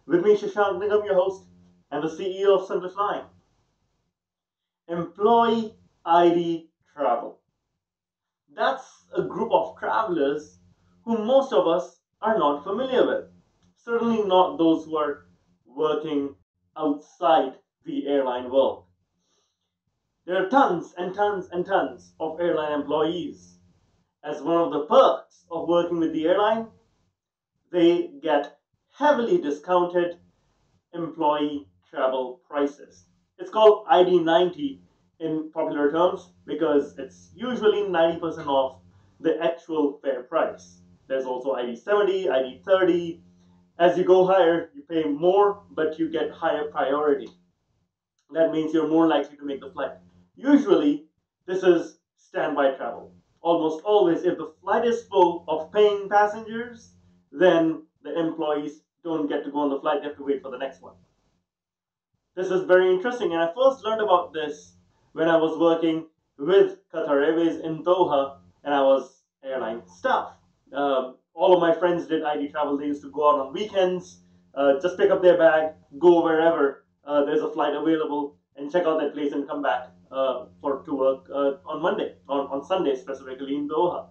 With me, Shashank Nigam, your host, and the CEO of Simple Flying. Employee ID travel. That's a group of travelers who most of us are not familiar with. Certainly not those who are working outside the airline world. There are tons and tons and tons of airline employees. As one of the perks of working with the airline, they get heavily discounted employee travel prices. It's called ID90 in popular terms because it's usually 90% off the actual fare price. There's also ID70, ID30. As you go higher, you pay more, but you get higher priority. That means you're more likely to make the flight. Usually, this is standby travel. Almost always, if the flight is full of paying passengers, then the employees don't get to go on the flight, they have to wait for the next one. This is very interesting, and I first learned about this when I was working with Qatar Airways in Doha, and I was airline staff. All of my friends did ID travel. They used to go out on weekends, just pick up their bag, go wherever there's a flight available, and check out that place and come back to work on Monday, on Sunday specifically in Doha.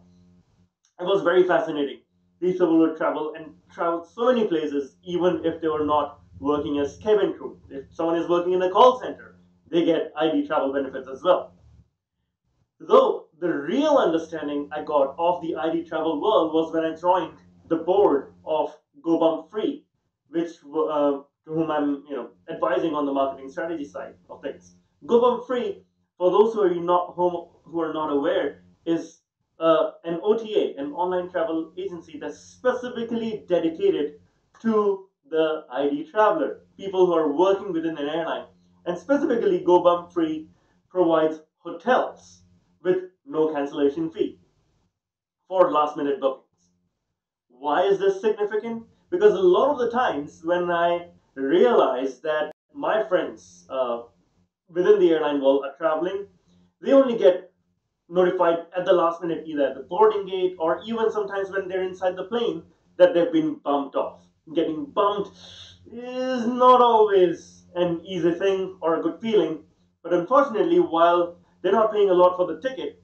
It was very fascinating. These people would travel and travel so many places, even if they were not working as cabin crew. If someone is working in a call center, they get ID travel benefits as well. Though the real understanding I got of the ID travel world was when I joined the board of Go Bump Free, which to whom I'm advising on the marketing strategy side of things. Go Bump Free, for those who are not aware, is an OTA, an online travel agency that's specifically dedicated to the ID traveler, people who are working within an airline. And specifically, Go Bump Free provides hotels with no cancellation fee for last minute bookings. Why is this significant? Because a lot of the times when I realize that my friends within the airline world are traveling, they only get notified at the last minute, either at the boarding gate or even sometimes when they're inside the plane, that they've been bumped off. Getting bumped is not always an easy thing or a good feeling, but unfortunately, while they're not paying a lot for the ticket,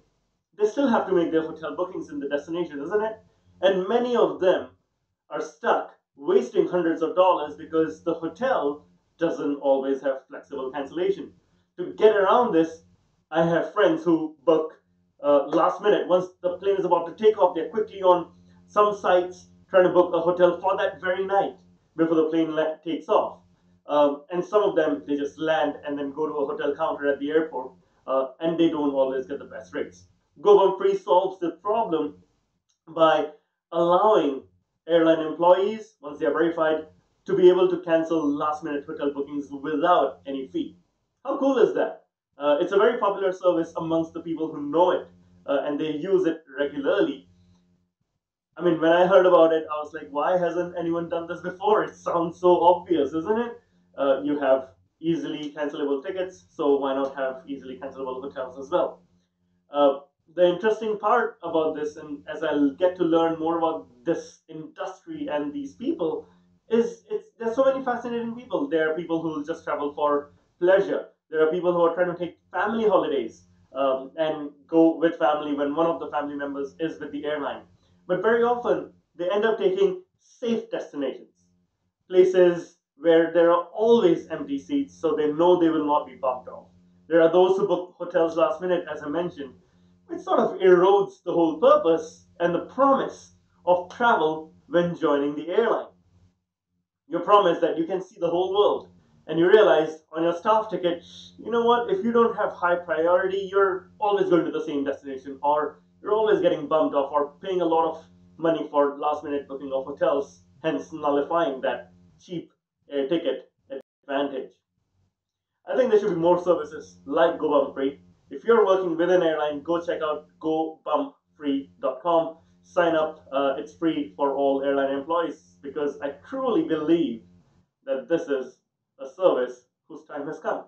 they still have to make their hotel bookings in the destination, isn't it? And many of them are stuck wasting hundreds of dollars because the hotel doesn't always have flexible cancellation. To get around this, I have friends who book last minute. Once the plane is about to take off, they're quickly on some sites trying to book a hotel for that very night before the plane takes off. And some of them, they just land and then go to a hotel counter at the airport, and they don't always get the best rates. Go Free solves the problem by allowing airline employees, once they are verified, to be able to cancel last minute hotel bookings without any fee. How cool is that? It's a very popular service amongst the people who know it, and they use it regularly. I mean, when I heard about it, I was like, why hasn't anyone done this before? It sounds so obvious, isn't it? You have easily cancelable tickets, so why not have easily cancelable hotels as well? Uh, the interesting part about this, and as I'll get to learn more about this industry and these people, is there's so many fascinating people. There are people who just travel for pleasure. There are people who are trying to take family holidays and go with family when one of the family members is with the airline. But very often they end up taking safe destinations, places where there are always empty seats, so they know they will not be bumped off. There are those who book hotels last minute, as I mentioned, which sort of erodes the whole purpose and the promise of travel when joining the airline. You promise that you can see the whole world, and you realize on your staff ticket, you know what, if you don't have high priority, you're always going to the same destination, or you're always getting bumped off, or paying a lot of money for last minute booking of hotels, hence nullifying that cheap air ticket advantage. I think there should be more services like Go Bump Free. If you're working with an airline, go check out gobumpfree.com. Sign up. It's free for all airline employees because I truly believe that this is a service whose time has come.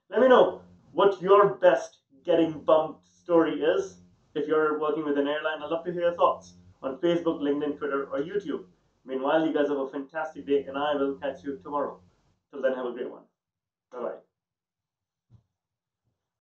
Let me know what your best getting bumped story is. If you're working with an airline, I'd love to hear your thoughts on Facebook, LinkedIn, Twitter, or YouTube. Meanwhile, you guys have a fantastic day, and I will catch you tomorrow. Till then, have a great one. Bye bye.